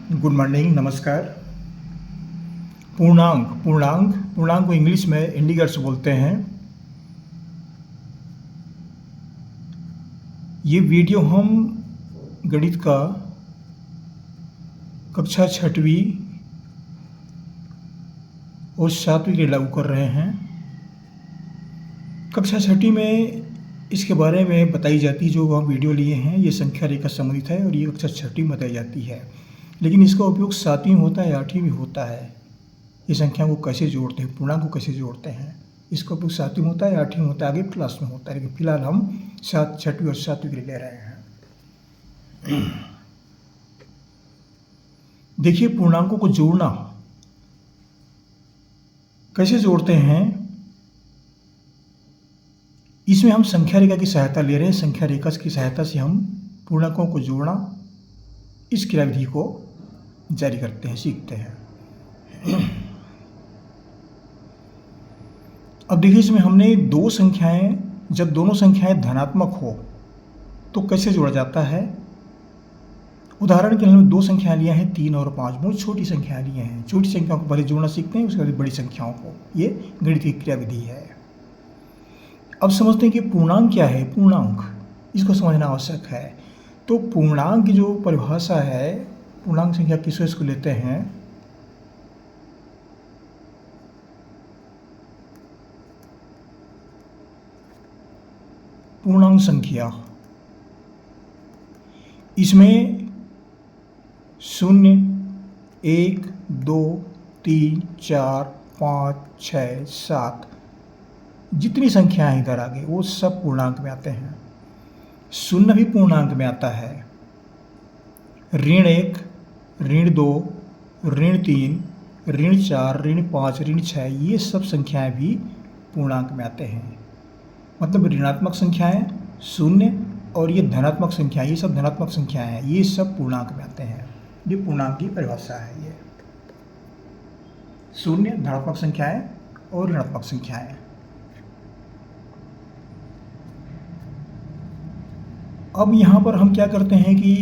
Good morning, नमस्कार। पूर्णांक को इंग्लिश में इंटीजर्स बोलते हैं। ये वीडियो हम गणित का कक्षा 6वीं और 7वीं के लागू कर रहे हैं। कक्षा 6वीं में इसके बारे में बताई जाती, जो हम वीडियो लिए हैं ये संख्या रेखा संबंधित है और ये कक्षा 6वीं में बताई जाती है। लेकिन इसका उपयोग 7वीं में होता है, 8वीं में होता है। ये संख्या को कैसे जोड़ते हैं, पूर्णांक को कैसे जोड़ते हैं, इसका उपयोग 7वीं में होता है, 8वीं में होता है, आगे क्लास में होता है। लेकिन फिलहाल हम 6वीं और 7वीं के लिए ले रहे हैं। देखिए, पूर्णांकों को जोड़ना कैसे जोड़ते हैं, इसमें हम संख्या रेखा की सहायता ले रहे हैं। संख्या रेखा की सहायता से हम पूर्णांकों को जोड़ना, इस क्रियाविधि को जारी करते हैं, सीखते हैं। अब देखिए, इसमें हमने दो संख्याएं, जब दोनों संख्याएं धनात्मक हो तो कैसे जोड़ा जाता है। उदाहरण के लिए हमने दो संख्याएं लिया है 3 और 5, बहुत छोटी संख्याएं लिए हैं। छोटी संख्याओं को पहले जोड़ना सीखते हैं, उसके बाद बड़ी संख्याओं को। ये गणित की क्रियाविधि है। अब समझते हैं कि पूर्णांक क्या है। पूर्णांक, इसको समझना आवश्यक है। तो पूर्णांक की जो परिभाषा है, पूर्णांक संख्या किसको लेते हैं, पूर्णांक संख्या, इसमें 0, 1, 2, 3, 4, 5, 6, 7 जितनी संख्याएं इधर आगे वो सब पूर्णांक में आते हैं। 0 भी पूर्णांक में आता है। ऋण 1, ऋण 2, ऋण 3, ऋण 4, ऋण 5, ऋण 6, ये सब संख्याएं भी पूर्णांक में आते हैं। मतलब ऋणात्मक संख्याएं 0 और ये धनात्मक संख्याएं, ये सब धनात्मक संख्याएं हैं, ये सब पूर्णांक में आते हैं। ये पूर्णांक की परिभाषा है। ये 0 धनात्मक संख्याएं और ऋणात्मक संख्याएं। अब यहाँ पर हम क्या करते हैं कि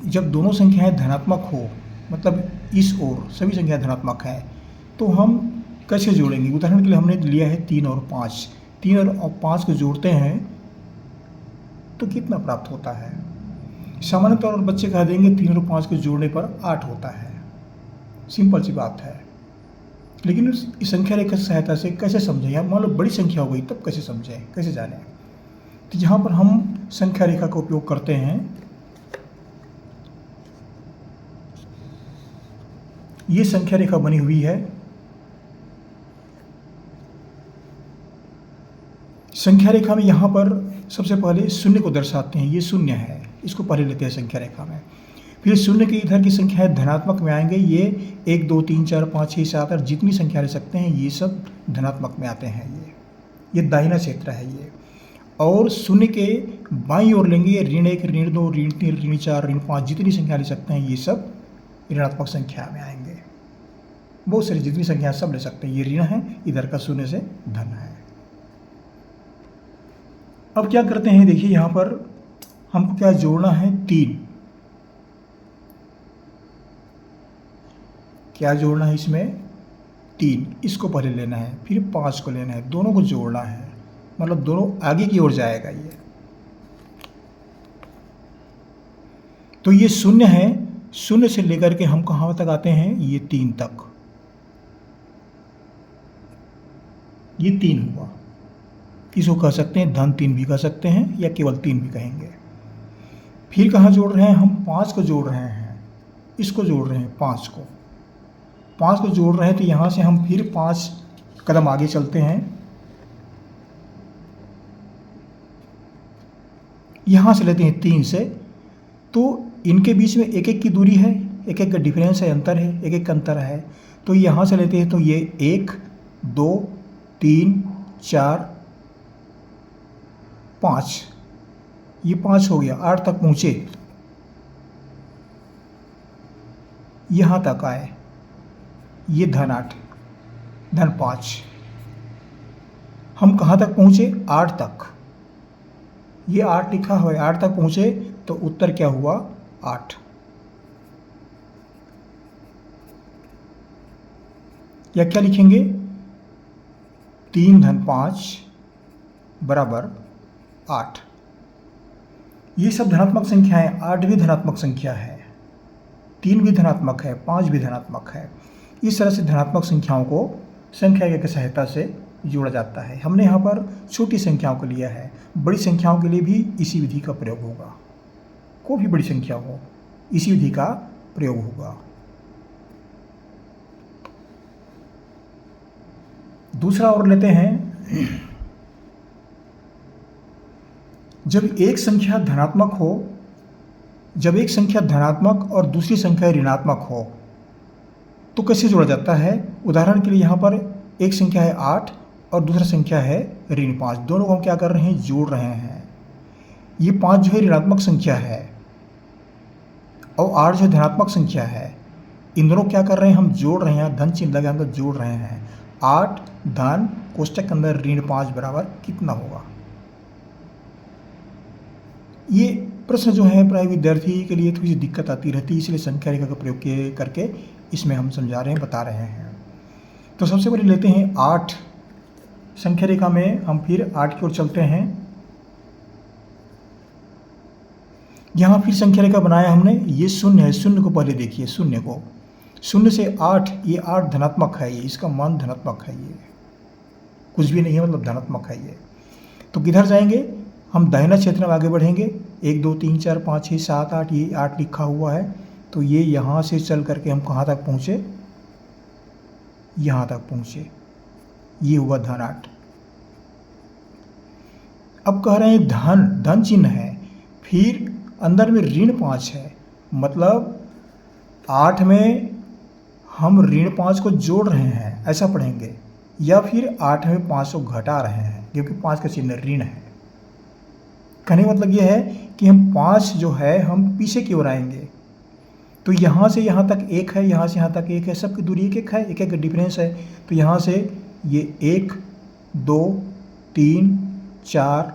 जब दोनों संख्याएं धनात्मक हो, मतलब इस ओर सभी संख्याएं धनात्मक है, तो हम कैसे जोड़ेंगे। उदाहरण के लिए हमने लिया है 3 और 5। 3 और 5 को जोड़ते हैं तो कितना प्राप्त होता है। सामान्य तौर पर बच्चे कह देंगे 3 और 5 को जोड़ने पर 8 होता है। सिंपल सी बात है। लेकिन इस संख्या रेखा की सहायता से कैसे समझें, या मान लो बड़ी संख्या हो गई तब कैसे समझें, कैसे जानें। तो यहाँ पर हम संख्या रेखा का उपयोग करते हैं। ये संख्या रेखा बनी हुई है। संख्या रेखा में यहाँ पर सबसे पहले 0 को दर्शाते हैं। ये 0 है, इसको पहले लेते हैं संख्या रेखा में। फिर 0 के इधर की संख्याएं धनात्मक में आएंगे। ये 1, 2, 3, 4, 5, 6, 7 और जितनी संख्या ले सकते हैं ये सब धनात्मक में आते हैं। ये दाहिना क्षेत्र है ये। और 0 के बाईं ओर लेंगे ऋण 1, ऋण 2, ऋण 3, ऋण 4, ऋण 5 जितनी संख्या ले सकते हैं ये सब ऋणात्मक संख्या में आएंगे। बहुत सारी जितनी संख्या सब ले सकते हैं। ये ऋण है, इधर का 0 से धन है। अब क्या करते हैं, देखिए यहाँ पर हमको क्या जोड़ना है, 3। क्या जोड़ना है इसमें, 3। इसको पहले लेना है, फिर 5 को लेना है, दोनों को जोड़ना है। मतलब दोनों आगे की ओर जाएगा ये। तो ये 0 है, 0 से लेकर के हम कहाँ तक आते हैं, ये 3 तक। ये 3 हुआ। इसको कह सकते हैं धन 3 भी कह सकते हैं, या केवल 3 भी कहेंगे। फिर कहाँ जोड़ रहे हैं हम, 5 को जोड़ रहे हैं। इसको जोड़ रहे हैं 5 को। 5 को जोड़ रहे हैं तो यहाँ से हम फिर 5 कदम आगे चलते हैं। यहाँ से लेते हैं 3 से। तो इनके बीच में 1-1 की दूरी है, 1-1 का डिफरेंस है, अंतर है, 1-1 का अंतर है। तो यहाँ से लेते हैं तो ये 1, 2, 3, 4, 5, ये 5 हो गया। 8 तक पहुँचे, यहाँ तक आए, ये धन 8, धन 5। हम कहाँ तक पहुँचे, 8 तक। ये 8 लिखा हुआ है, 8 तक पहुँचे तो उत्तर क्या हुआ, 8। या क्या लिखेंगे, 3 धन 5 बराबर 8। ये सब धनात्मक संख्या है। 8 भी धनात्मक संख्या है, 3 भी धनात्मक है, 5 भी धनात्मक है। इस तरह से धनात्मक संख्याओं को संख्या की सहायता से जोड़ा जाता है। हमने यहाँ पर छोटी संख्याओं को लिया है, बड़ी संख्याओं के लिए भी इसी विधि का प्रयोग होगा। कोई भी बड़ी संख्या हो, इसी विधि का प्रयोग होगा। दूसरा और लेते हैं, जब एक संख्या धनात्मक हो, जब एक संख्या धनात्मक और दूसरी संख्या ऋणात्मक हो तो कैसे जोड़ा जाता है। उदाहरण के लिए यहाँ पर एक संख्या है 8 और दूसरा संख्या है ऋण 5। दोनों को हम क्या कर रहे हैं, जोड़ रहे हैं। ये 5 जो है ऋणात्मक संख्या है और 8 जो है धनात्मक संख्या है। इन दोनों क्या कर रहे हैं, हम जोड़ रहे हैं, धन चिन्ह लगे अंदर जोड़ रहे हैं। 8 धन कोष्टक के अंदर ऋण 5 बराबर कितना होगा। ये प्रश्न जो है प्राय विद्यार्थी के लिए थोड़ी सी दिक्कत आती रहती है, इसलिए संख्या रेखा का प्रयोग करके इसमें हम समझा रहे हैं, बता रहे हैं। तो सबसे पहले लेते हैं 8। संख्या रेखा में हम फिर 8 की ओर चलते हैं। यहाँ फिर संख्या रेखा बनाया हमने, ये शून्य है। शून्य को पहले देखिए, शून्य को, शून्य से 8, ये 8 धनात्मक है, ये इसका मान धनात्मक है, ये कुछ भी नहीं है, मतलब धनात्मक है ये। तो किधर जाएंगे, हम दाहिना क्षेत्र में आगे बढ़ेंगे। 1 2 3 4 5 6 7 8, ये 8 लिखा हुआ है। तो ये यहाँ से चल करके हम कहाँ तक पहुँचे, यहाँ तक पहुँचे, ये हुआ धन 8। अब कह रहे हैं धन, धन चिन्ह है, फिर अंदर में ऋण 5 है, मतलब 8 में हम ऋण 5 को जोड़ रहे हैं, ऐसा पढ़ेंगे, या फिर 8 में 5 को घटा रहे हैं, क्योंकि 5 का चिन्ह ऋण है। कहने का मतलब ये है कि हम 5 जो है हम पीछे की ओर आएंगे। तो यहाँ से यहाँ तक 1 है, यहाँ से यहाँ तक 1 है, सबकी दूरी 1 1 है, 1 1 का डिफरेंस है। तो यहाँ से ये 1 2 3 4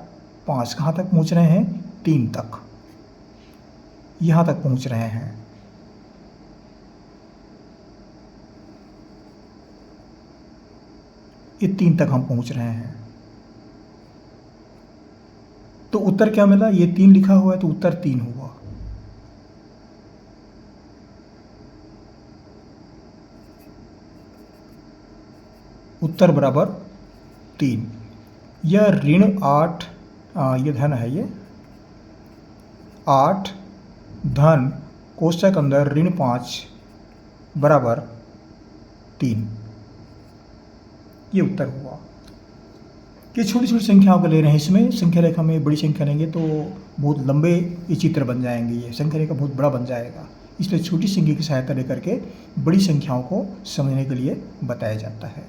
5 कहाँ तक पहुँच रहे हैं, 3 तक, यहाँ तक पहुँच रहे हैं। ये 3 तक हम पहुँच रहे हैं। तो उत्तर क्या मिला, ये 3 लिखा हुआ है, तो उत्तर 3 हुआ। उत्तर बराबर 3। यह ऋण 8, ये धन है, ये 8 धन कोष्टक अंदर ऋण 5 बराबर 3, ये उत्तर हुआ। ये छोटी छोटी संख्याओं को ले रहे हैं। इसमें संख्या रेखा में बड़ी संख्या लेंगे तो बहुत लंबे ये चित्र बन जाएंगे, ये संख्या रेखा बहुत बड़ा बन जाएगा। इसलिए छोटी संख्या की सहायता लेकर के बड़ी संख्याओं को समझने के लिए बताया जाता है।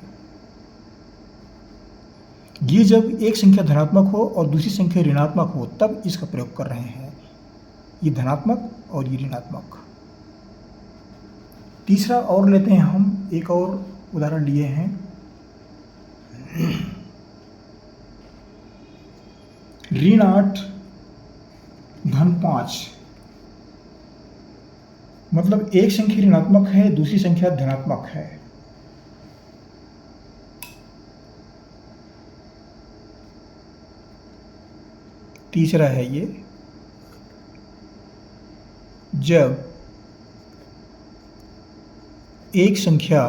ये जब एक संख्या धनात्मक हो और दूसरी संख्या ऋणात्मक हो तब इसका प्रयोग कर रहे हैं। ये धनात्मक और ये ऋणात्मक। तीसरा और लेते हैं हम, एक और उदाहरण लिए हैं। ऋण 8 धन 5, मतलब एक संख्या ऋणात्मक है, दूसरी संख्या धनात्मक है। तीसरा है ये, जब एक संख्या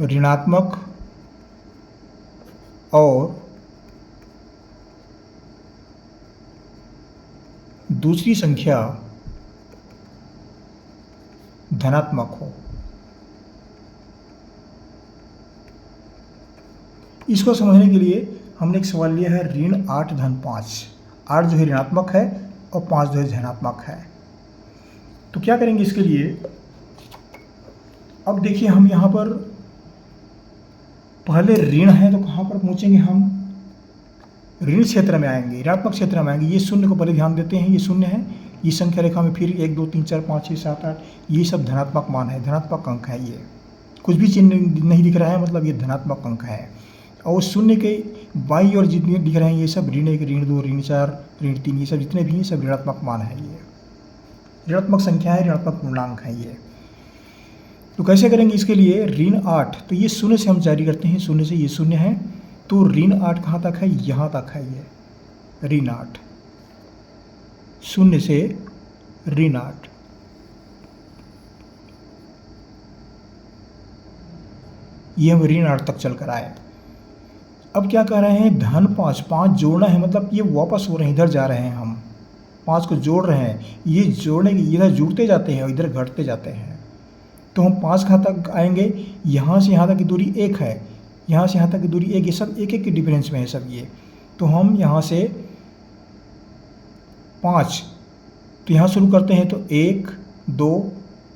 ऋणात्मक और दूसरी संख्या धनात्मक हो। इसको समझने के लिए हमने एक सवाल लिया है, ऋण 8 धन 5। 8 जो है ऋणात्मक है और 5 जो है धनात्मक है। तो क्या करेंगे इसके लिए, अब देखिए हम यहाँ पर पहले ऋण है तो कहाँ पर पहुँचेंगे, हम ऋण क्षेत्र में आएंगे, ऋणात्मक क्षेत्र में आएंगे। ये शून्य को पहले ध्यान देते हैं, ये शून्य है। ये संख्या रेखा में फिर 1 2 3 4 5 6 7 8, ये सब धनात्मक मान है, धनात्मक अंक है। ये कुछ भी चिन्ह नहीं दिख रहा है, मतलब ये धनात्मक अंक है। और शून्य के बाईं ओर जितने दिख रहे हैं ये सब ऋण 1 ऋण 2 ऋण 4 ऋण 3, ये सब जितने भी हैं सब ऋणात्मक मान है। ये ऋणात्मक संख्या है, ऋणात्मक पूर्णांक है ये। तो कैसे करेंगे इसके लिए? ऋण 8, तो ये शून्य से हम जारी करते हैं, शून्य से ये शून्य है, तो ऋण 8 कहाँ तक है? यहाँ तक है ये ऋण 8, शून्य से ऋण 8। ये हम ऋण 8 तक चल कर आए। अब क्या कह रहे हैं? धन 5, 5 जोड़ना है, मतलब ये वापस हो रहे हैं, इधर जा रहे हैं, हम 5 को जोड़ रहे हैं। ये जोड़ने की इधर जुड़ते जाते हैं और इधर घटते जाते हैं। तो हम 5 कहाँ तक आएंगे? यहाँ से यहाँ तक की दूरी 1 है, यहाँ से यहाँ तक की दूरी 1, ये सब 1 1 के डिफरेंस में है सब ये। तो हम यहाँ से 5, तो यहाँ शुरू करते हैं, तो 1 2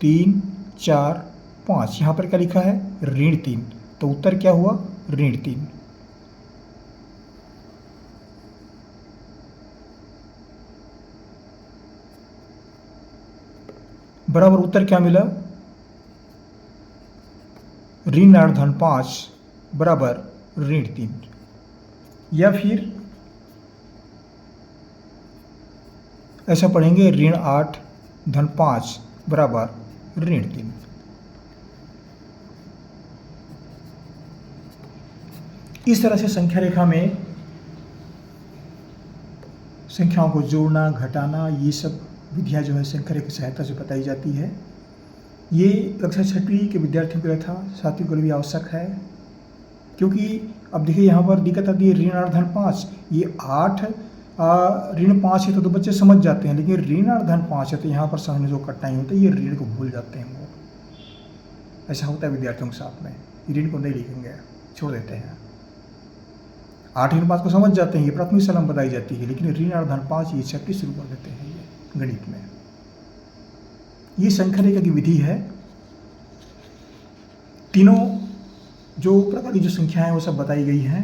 3 4 5, यहाँ पर क्या लिखा है? ऋण 3। तो उत्तर क्या हुआ? ऋण 3। बराबर उत्तर क्या मिला? ऋण 8 धन 5 बराबर ऋण 3। या फिर ऐसा पढ़ेंगे, ऋण 8 धन 5 बराबर ऋण 3। इस तरह से संख्या रेखा में संख्याओं को जोड़ना, घटाना, ये सब विधियाँ जो है संख्या रेखा की सहायता से बताई जाती है। ये कक्षा 6वीं के विद्यार्थियों के लिए था, 7वीं के लिए भी आवश्यक है, क्योंकि अब देखिए यहाँ पर दिक्कत आती है, ऋण 8 धन 5, ये 8 ऋण 5 है तो बच्चे समझ जाते हैं, लेकिन ऋण 8 धन 5 है तो यहाँ पर समझने जो कठिनाई होती है, ये ऋण को भूल जाते हैं वो। ऐसा होता है विद्यार्थियों के साथ में, ऋण को नहीं लिखेंगे, छोड़ देते हैं। 8 ऋण 5 को समझ जाते हैं, ये प्राथमिक शाला में बताई जाती है, लेकिन ऋण 8 धन 5 ये चैप्टर शुरू कर देते हैं ये गणित में। ये संख्या रेखा की विधि है। तीनों जो प्रकार की जो संख्याएं हैं वो सब बताई गई हैं।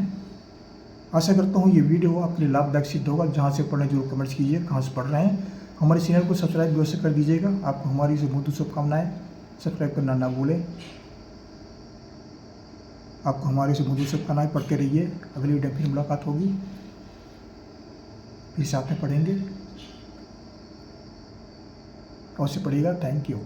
आशा करता हूँ ये वीडियो आपके लिए लाभदायक सिद्ध होगा। जहाँ से पढ़ रहे हैं जरूर कमेंट्स कीजिए कहाँ से पढ़ रहे हैं। हमारे चैनल को सब्सक्राइब भी अवश्य कर दीजिएगा। आपको हमारी से बहुत शुभकामनाएं। सब्सक्राइब करना ना भूलें। आपको हमारी से बहुत शुभकामनाएं। पढ़ते रहिए। अगली वीडियो में फिर मुलाकात होगी, फिर साथ में पढ़ेंगे। अवश्य पढ़िएगा। Thank you.